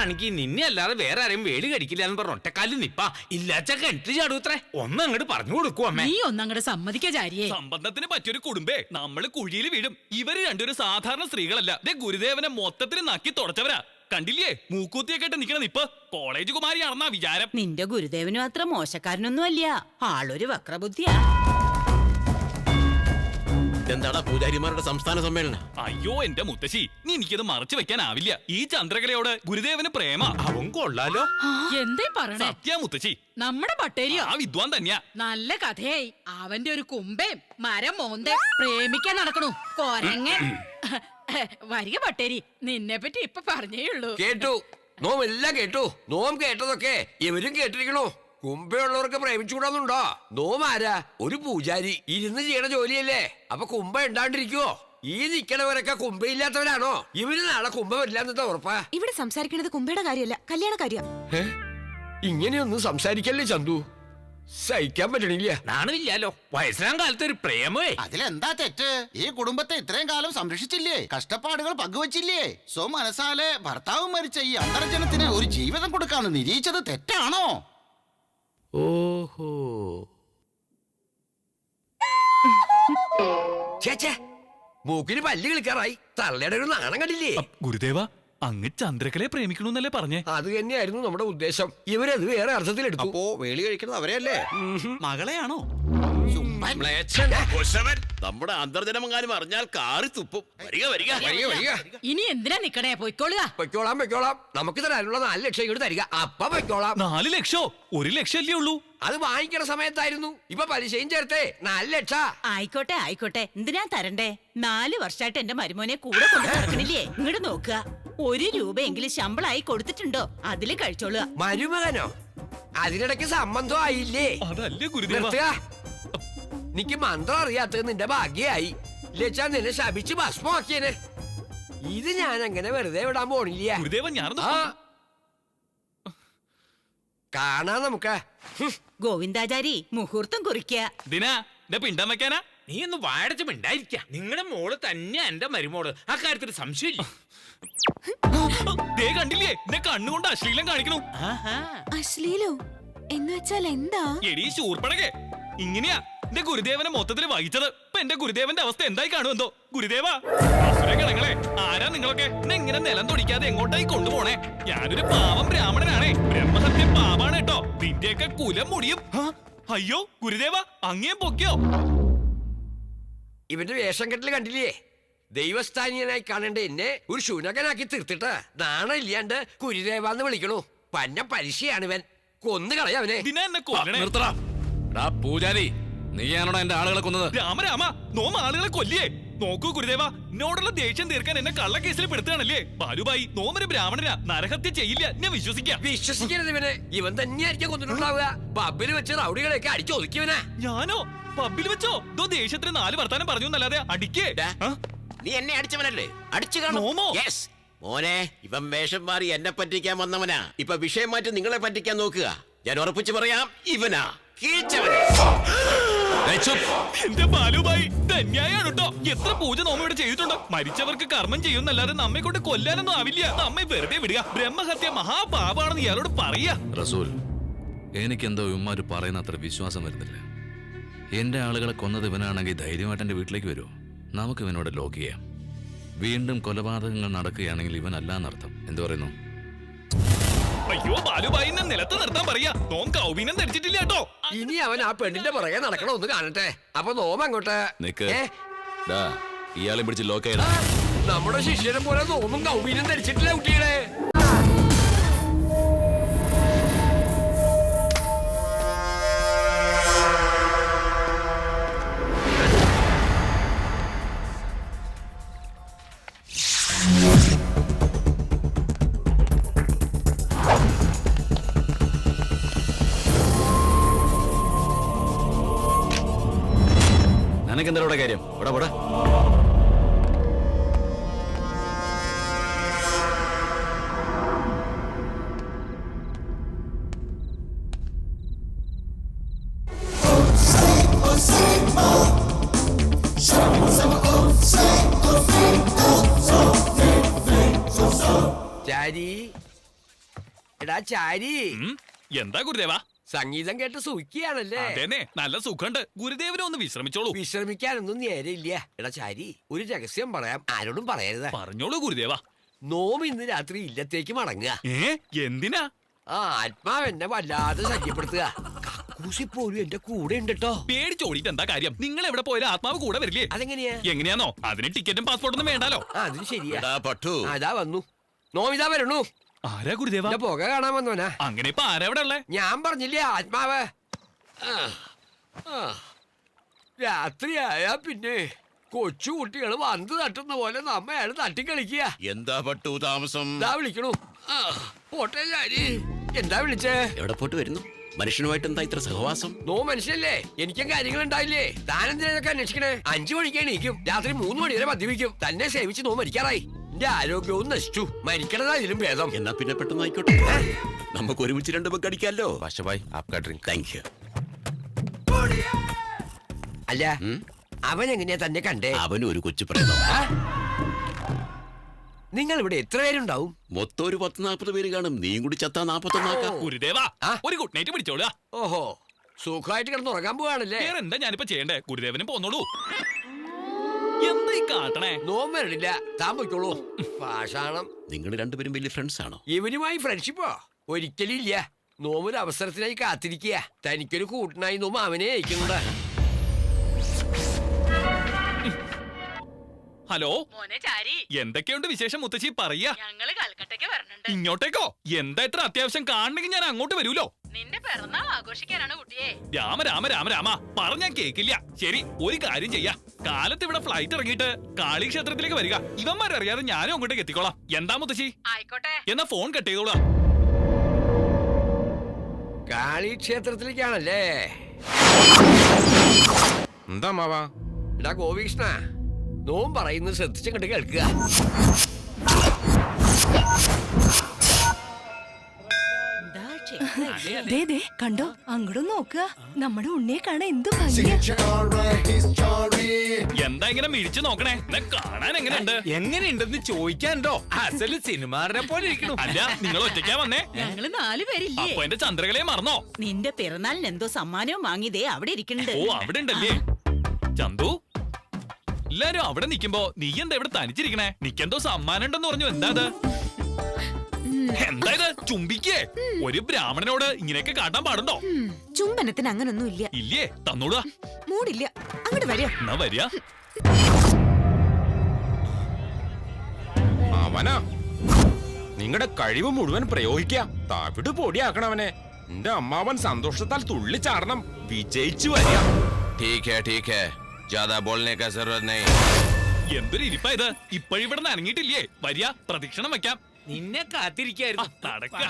അവളാണെങ്കിൽ നിന്നെ അല്ലാതെ വേറെ ആരെയും വേലി കടിക്കില്ല എന്ന് പറഞ്ഞ ഒറ്റക്കാലിൽ നിപ്പാ ഇല്ലാച്ച കിണറ്റ് ചാടൂത്രേ. ഒന്ന് അങ്ങോട്ട് പറഞ്ഞു കൊടുക്കൂ അമ്മേ. നീ ഒന്നങ്ങോട്ട് സമ്മതിക്കാരിയേ. സംബന്ധത്തിന് പറ്റിയൊരു കുടുംബേ നമ്മള് കുഴിയിൽ വീഴും. ഇവര് രണ്ടൊരു സാധാരണ സ്ത്രീകളല്ല. ഗുരുദേവനെ മൊത്തത്തിൽ നക്കി തുടച്ചവരാ. കണ്ടില്ലേ മൂക്കൂത്തിയൊക്കെ ഇട്ട് നിക്കണ നിപ്പ്. കോളേജ് കുമാരിയാണെന്നാ വിചാരം. നിന്റെ ഗുരുദേവനും അത്ര മോശക്കാരനൊന്നും അല്ല. ആളൊരു വക്രബുദ്ധിയാ. എന്താടാ പൂജാരിമാരുടെ സംസ്ഥാന സമ്മേളനം? അയ്യോ എന്റെ മുത്തശ്ശി, നീ എനിക്കത് മറച്ചു വെക്കാനാവില്ല. ഈ ചന്ദ്രകലയോട് ഗുരുദേവന് പ്രേമ. അവൻ കൊള്ളാലോ. എന്തേ പറയണേ? സത്യ മുത്തശ്ശി, നമ്മുടെ പട്ടേരിയോ? ആ വിദ്വാൻ തന്നെയാ. നല്ല കഥയായി. അവന്റെ ഒരു കുമ്പേം മരം മോന്തേ പ്രേമിക്കാൻ നടക്കണു കൊരങ്ങൻ. വരിക പട്ടേരി, നിന്നെ പറ്റി ഇപ്പൊ പറഞ്ഞേ ഉള്ളൂ. കേട്ടു, നോം എല്ലാം കേട്ടു. നോം കേട്ടതൊക്കെ ഇവരും കേട്ടിരിക്കണു. കുംഭയുള്ളവർക്ക് പ്രേമിച്ചുകൂടാന്നുണ്ടോ? നോമാരാ? ഒരു പൂജാരി. ഇരുന്ന് ചെയ്യണ ജോലിയല്ലേ. അപ്പൊ കുംഭ ഉണ്ടാണ്ടിരിക്കുവോ? ഈ നിക്കണവരൊക്കെ കുംഭയില്ലാത്തവരാണോ? ഇവര് നാളെ കുംഭ വരില്ലാന്നത്തെ ഉറപ്പാ. ഇവിടെ സംസാരിക്കുന്നത് കുംഭയുടെ കാര്യമല്ല, കല്യാണ കാര്യം. ഇങ്ങനെയൊന്നും സംസാരിക്കല്ലേ ചന്തു. സഹിക്കാൻ പറ്റണില്ല. നാണില്ലാലോ. വയസ്സാം കാലത്ത് ഒരു പ്രേമേ. അതിലെന്താ തെറ്റ്? ഈ കുടുംബത്തെ ഇത്രയും കാലം സംരക്ഷിച്ചില്ലേ, കഷ്ടപ്പാടുകൾ പങ്കുവച്ചില്ലേ? മനസാലെ ഭർത്താവ് മരിച്ച ഈ അന്തർജനത്തിന് ഒരു ജീവിതം കൊടുക്കാന്ന് നിരീക്ഷിച്ചത് തെറ്റാണോ? ഓഹോ, ചേച്ചേ മൂക്കിന് പല്ല് കളിക്കാറായി. തള്ളയുടെ ഒരു നാണം കണ്ടില്ലേ? ഗുരുദേവ, അങ്ങ് ചന്ദ്രകലയെ പ്രേമിക്കണമെന്നല്ലേ പറഞ്ഞേ? അത് തന്നെയായിരുന്നു നമ്മുടെ ഉദ്ദേശം. ഇവരത് വേറെ അർത്ഥത്തിലെടുത്തു. അപ്പോ വേലി കഴിക്കുന്നത് അവരെയല്ലേ? മകളെയാണോ? നമ്മുടെ അന്തർജനമെങ്ങാനും അറിഞ്ഞാൽ കാറി തുപ്പും. വരിക വരിക വരിക വരിക. ഇനി എന്തിനാ നിക്കണേ? പൊയ്ക്കോളുക. പൊയ്ക്കോളാം പൊയ്ക്കോളാം. നമുക്ക് തരാനുള്ള 4 ലക്ഷം ഇങ്ങോട്ട് തരിക. അപ്പ പൊയ്ക്കോളാം. 4 ലക്ഷോ? 1 ലക്ഷം അല്ലേ ഉള്ളൂ? അത് വാങ്ങിക്കണ സമയത്തായിരുന്നു. ഇപ്പൊ പലിശയും ചേർത്തേ 4 ലക്ഷം. ആയിക്കോട്ടെ ആയിക്കോട്ടെ, എന്തിനാ തരണ്ടേ? 4 വർഷമായിട്ട് എന്റെ മരുമോനെ കൂടെ കൊണ്ട് നടക്കണില്ലേ? ഇങ്ങോട്ട് നോക്കുക. 1 രൂപയെങ്കിലും ശമ്പളമായി കൊടുത്തിട്ടുണ്ടോ? അതില് കഴിച്ചോളുക. മരുമകനോ? അതിനിടയ്ക്ക് സംബന്ധം ആയില്ലേ? അതല്ലേ ഗുരുദേവ. നിർത്തുക. നിക്ക് മന്ത്രം അറിയാത്തത് നിന്റെ ഭാഗ്യായി. ലച്ചാ നിന്നെ ശപിച്ച് ഭസ്മമാക്കിയനെ. ഇത് ഞാൻ അങ്ങനെ വെറുതെ വിടാൻ പോണില്ല. ഗുരുദേവ, ഞാനൊന്ന് കാണാ നമുക്ക്. ഗോവിന്ദാചാരി മുഹൂർത്തം കുറിക്കുക. ദിനാ എന്റെ പിണ്ടം വെക്കാനാ? നീ ഒന്ന് വാഴച്ച് മിണ്ടായിരിക്ക. നിങ്ങളുടെ മോള് തന്നെ എന്റെ മരുമോള്. ആ കാര്യത്തിൽ സംശയമില്ല. ദേ കണ്ടില്ലേ, എന്നെ കണ്ണുകൊണ്ട് അശ്ലീലം കാണിക്കണു. അശ്ലീലോ എന്ന് വെച്ചാൽ എന്താ? എടീ ശൂർപ്പണകെ, ഇങ്ങനെയാ എന്റെ ഗുരുദേവനെ മൊത്തത്തിൽ വഹിച്ചത്. ഇപ്പൊ എന്റെ ഗുരുദേവന്റെ അവസ്ഥ എന്തായി കാണുമെന്തോ? ഗുരുദേവ, അസുരഗണങ്ങളെ, ആരാ നിങ്ങളൊക്കെ? എന്നെ ഇങ്ങനെ നിലം തൊടിക്കാതെ എങ്ങോട്ടായി കൊണ്ടുപോണേ? ഞാനൊരു പാവം ബ്രാഹ്മണനാണേ. ബ്രഹ്മഹത്യം പാവാണ് കേട്ടോ. നിന്റെയൊക്കെ കുലം മുടിയും. അയ്യോ ഗുരുദേവ, അങ്ങേം പൊക്കിയോ? ഇവന്റെ വേഷം കെട്ടല് കണ്ടില്ലേ? ദൈവസ്ഥാനീയനായി കാണേണ്ട എന്നെ ഒരു ശുനകനാക്കി തീർത്തിട്ട് നാണം ഇല്ലാണ്ട് കുരുദേവാന്ന് വിളിക്കണു. പന്ന പരിശയാണ് ഇവൻ. കൊന്നു കളയവനെ. ദിനാ എന്നെ കൊല്ലണേ. നിർത്തടാ. പൂജാരി, നീയാണോടാ എന്റെ ആളുകളെ കൊന്നത്? രാമ, നോമ ആളുകളെ കൊല്ലിയേ. നോക്കൂ ഗുരുദേവ, എന്നോടുള്ള ദേഷ്യം തീർക്കാൻ എന്നെ കള്ളക്കേസിൽ പെടുത്തുകയാണല്ലേ? ബാലുബായി, നോമൊരു ബ്രാഹ്മണനാ, നരഹത്യ ചെയ്യില്ല, ഞാൻ വിശ്വസിക്കാം. വിശ്വസിക്കരുത് ഇവനെ. ഇവൻ തന്നെയായിരിക്കും കൊന്നിട്ടുണ്ടാവുക. പബ്ബിൽ വെച്ച് റൗഡികളെയൊക്കെ അടിച്ചൊതുക്കിയവനാ. ഞാനോ? പബ്ബിൽ വെച്ചോ? ദോ ദേഷ്യത്തിന് 4 വർത്താനം പറഞ്ഞു എന്നല്ലാതെ അടിക്കേ. നീ എന്നെ അടിച്ചവനല്ലേ? അടിച്ചു കാണും. യെസ് മോനെ, ഇവൻ വേഷം മാറി എന്നെ പറ്റിക്കാൻ വന്നവനാ. ഇപ്പൊ വിഷയം മാറ്റി നിങ്ങളെ പറ്റിക്കാൻ നോക്കുക. ഞാൻ ഉറപ്പിച്ചു പറയാം, ഇവനാ കീച്ചവനാ. എന്റെ ബാലുബായി, ധന്യായാണ് കേട്ടോ. എത്ര പൂജ നോമ ഇവിടെ ചെയ്തിട്ടുണ്ട്. മരിച്ചവർക്ക് കർമ്മം ചെയ്യുന്നല്ലാതെ നമ്മെ കൊണ്ട് കൊല്ലാനൊന്നും ആവില്ല. നമ്മെ വെറുതെ വിടുക. ബ്രഹ്മഹത്യ മഹാപാപാണെന്ന് ഇയാളോട് പറയാ. റസൂൽ, എനിക്കെന്തോ ഇവന്മാര് പറയുന്ന അത്ര വിശ്വാസം വരുന്നില്ല. എന്റെ ആളുകളെ കൊന്നത് ഇവനാണെങ്കിൽ ധൈര്യമായിട്ട് എന്റെ വീട്ടിലേക്ക് വരുമോ? നമുക്ക് ഇവനോട് ലോക്ക് ചെയ്യാം. വീണ്ടും കൊലപാതകങ്ങൾ നടക്കുകയാണെങ്കിൽ ഇവനല്ലാന്നർത്ഥം. എന്തു പറയുന്നു? അയ്യോ ബാലുബായിനെ നിലത്ത് നിർത്താൻ പറയാ. നോം കൗബീനം ധരിച്ചിട്ടില്ല കേട്ടോ. ഇനി അവൻ ആ പെണ്ണിന്റെ പുറകെ നടക്കണമെന്ന് കാണട്ടെ. അപ്പൊ നോമ അങ്ങോട്ട് നിക്ക്. ഇയാളെ പിടിച്ച് ലോക്ക് ചെയ്യണം. നമ്മുടെ ശിഷ്യനെ പോലെ നോമും കൗബീനം ധരിച്ചിട്ടില്ല കുട്ടികളെ. നിനക്കെന്താ കാര്യം? ഇവിടെ പോടാ. ചാരി എടാ ചാരി എന്താ ഗുരുദേവ? സംഗീതം കേട്ട് സുഖിയാണല്ലേ? അതേനെ, നല്ല സുഖമുണ്ട്. ഗുരുദേവനെ ഒന്ന് വിശ്രമിച്ചോളൂ. വിശ്രമിക്കാനൊന്നും നേരെയില്ല. എടാ ചാരി, ഒരു രഹസ്യം പറയാം, ആരോടും പറയരുത്. പറഞ്ഞോളൂ ഗുരുദേവ. നോം ഇന്ന് രാത്രി ഇല്ലത്തേക്ക് മടങ്ങുക. എന്തിനാ? ആ ആത്മാവ് എന്നെ വല്ലാതെ ശല്യപ്പെടുത്തുക. കക്കൂസി പോലും എന്റെ കൂടെ ഉണ്ട് കേട്ടോ. പേടിച്ചോടിയിട്ട് എന്താ കാര്യം? നിങ്ങൾ എവിടെ പോയാലും ആത്മാവ് കൂടെ വരില്ലേ? അതെങ്ങനെയാ? എങ്ങനെയാന്നോ? അതിന് ടിക്കറ്റും പാസ്പോർട്ടൊന്നും വേണ്ടാലോ. അതിന് ശരിയാ. എടാ പട്ടു, അതാ വന്നു. നോം ഇതാ വരണു. ആരാ ഗുരുദേവ? എന്റെ പുക കാണാൻ വന്നവനാ. അങ്ങനെ ഇപ്പൊ ആരാ ഇവിടെ ഉള്ളേ? ഞാൻ പറഞ്ഞില്ലേ ആത്മാവ്. രാത്രിയായാ പിന്നെ കൊച്ചു കുട്ടികൾ വന്ന് തട്ടുന്ന പോലെ നമ്മയാണ് തട്ടിക്കളിക്കുക. എന്താ പട്ടു താമസം? ഇതാ വിളിക്കണു. പോട്ടെ ചാരി. എന്താ വിളിച്ചേ? എവിടെ പോയിട്ട് വരുന്നു? മനുഷ്യനുമായിട്ട് എന്താ ഇത്ര സഹവാസം? നോ മനുഷ്യല്ലേ, എനിക്കും കാര്യങ്ങൾ ഉണ്ടായില്ലേ? താനെന്തിനൊക്കെ അന്വേഷിക്കണേ? 5 മണിക്ക് എണീക്കും, രാത്രി 3 മണി വരെ മദ്യപിക്കും. തന്നെ സേവിച്ച് നോ മരിക്കാറായി. എന്റെ ആരോഗ്യവും നശിച്ചു. മരിക്കണതാ ഇതിലും ഭേദം. എന്നാ പിന്നെ പെട്ടെന്ന് ആയിക്കോട്ടെ, നമുക്ക് ഒരുമിച്ച് 2 ബക്ക് അടിക്കാമല്ലോ. Thank you. അല്ല, അവൻ എങ്ങനെയാ തന്നെ കണ്ടേ? അവനും ഒരു കൊച്ചു പറയുന്നു. നിങ്ങൾ ഇവിടെ എത്ര പേരുണ്ടാവും? മൊത്തം ഒരു 10-40 പേര് കാണും. നീയും കൂടി ചത്താ 41 ഗുരുദേവ, ഒരു ഗുഡ് നൈറ്റ് പിടിച്ചോളുക. ഓഹോ, സുഖമായിട്ട് കിടന്ന് ഉറങ്ങാൻ പോവാണല്ലേ? വേറെ എന്താ ഞാനിപ്പോ ചെയ്യണ്ടേ? ഗുരുദേവനും പോന്നോളൂ. എന്താ ഈ കാട്ടണേ? നോം വരണില്ല, താൻ പോയിക്കോളൂ. പാഷാണം. നിങ്ങൾ രണ്ടുപേരും വലിയ ഫ്രണ്ട്സ് ആണോ? ഇവനുമായി ഫ്രണ്ട്ഷിപ്പോ? ഒരിക്കലും ഇല്ല. നോമൊരു അവസരത്തിനായി കാത്തിരിക്കുക. തനിക്കൊരു കൂട്ടനായി നോമ അവനെ അയക്കുന്നുണ്ട്. ഹലോ, മോനെ ചാരി, എന്തൊക്കെയുണ്ട് വിശേഷം മുത്തശ്ശി? പറയാ. ഞങ്ങള് കൽക്കട്ടയ്ക്ക് വരണുണ്ട്. ഇങ്ങോട്ടേക്കോ? എന്താ ഇത്ര അത്യാവശ്യം? കാണണമെങ്കിൽ ഞാൻ അങ്ങോട്ട് വരൂലോ. നിന്റെ പിറന്നാൾ ആഘോഷിക്കാനാണ് കുട്ടിയെ. രാമ രാമ രാമ രാമ പറഞ്ഞാ കേക്കില്ല. ശരി, ഒരു കാര്യം ചെയ്യാ. കാലത്ത് ഇവിടെ ഫ്ലൈറ്റ് ഇറങ്ങിയിട്ട് കാളി ക്ഷേത്രത്തിലേക്ക് വരിക. ഇവന്മാരറിയാതെ ഞാനും അങ്ങോട്ടേക്ക് എത്തിക്കോളാം. എന്താ മുത്തശ്ശി? ആയിക്കോട്ടെ. എന്നാ ഫോൺ കട്ട് ചെയ്തോളാം. കാളി ക്ഷേത്രത്തിലേക്കാണല്ലേ? എന്താ മാവാ? എടാ ഗോപികൃഷ്ണ, നോം പറയുന്നത് ശ്രദ്ധിച്ചങ്ങോട്ട് കേൾക്കുക. കണ്ടോ, അങ്ങോട്ടും നോക്കുക. നമ്മുടെ ഉണ്ണിയെ കാണാൻ എന്ത് ഭംഗിയാ. എന്താ ഇങ്ങനെ മിഴിച്ചു നോക്കണേ? കാണാൻ എങ്ങനെയുണ്ട്? എങ്ങനെയുണ്ടെന്ന് ചോദിക്കാനുണ്ടോ? അസല് സിനിമാറിനെ പോലെ ഇരിക്കണു. അല്ല, നിങ്ങൾ ഒറ്റയ്ക്കാ വന്നേ? ഞങ്ങള് 4 പേരില്ലേ? അപ്പൊ എന്റെ ചന്ദ്രകലയെ മറന്നോ? നിന്റെ പിറന്നാളിന് എന്തോ സമ്മാനവും വാങ്ങിയതേ അവിടെ ഇരിക്കുന്നുണ്ട്. ഓ, അവിടെ ഉണ്ടല്ലേ ചന്തു. എല്ലാരും അവിടെ നിക്കുമ്പോ നീ എന്താ ഇവിടെ തനിച്ചിരിക്കണേ? നിക്കെന്തോ സമ്മാനം ഉണ്ടെന്ന് പറഞ്ഞു. എന്താ ഇത്? എന്താ ഇത്? ചുംബിക്കേ? ഒരു ബ്രാഹ്മണനോട് ഇങ്ങനെയൊക്കെ കാട്ടാൻ പാടുണ്ടോ? ചുംബനത്തിന് അങ്ങനൊന്നും ഇല്ല. ഇല്ലേ? തന്നോടുക. മൂടില്ല. അങ്ങോട്ട് വരിക. എന്നാ വരിക. അവനാ നിങ്ങളുടെ കഴിവ് മുഴുവൻ പ്രയോഗിക്കാം. തവിട് പൊടിയാക്കണവനെ. എന്റെ അമ്മാവൻ സന്തോഷത്താൽ തുള്ളിച്ചാടണം. വിജയിച്ചു വരിക. എന്തൊരു ഇരിപ്പാ ഇത്? ഇപ്പോഴിവിടെ അനങ്ങിയിട്ടില്ലേ? വരിക, പ്രദക്ഷിണം വെക്കാം. നിന്നെ കാത്തിരിക്കായിരുന്നു. നടക്ക.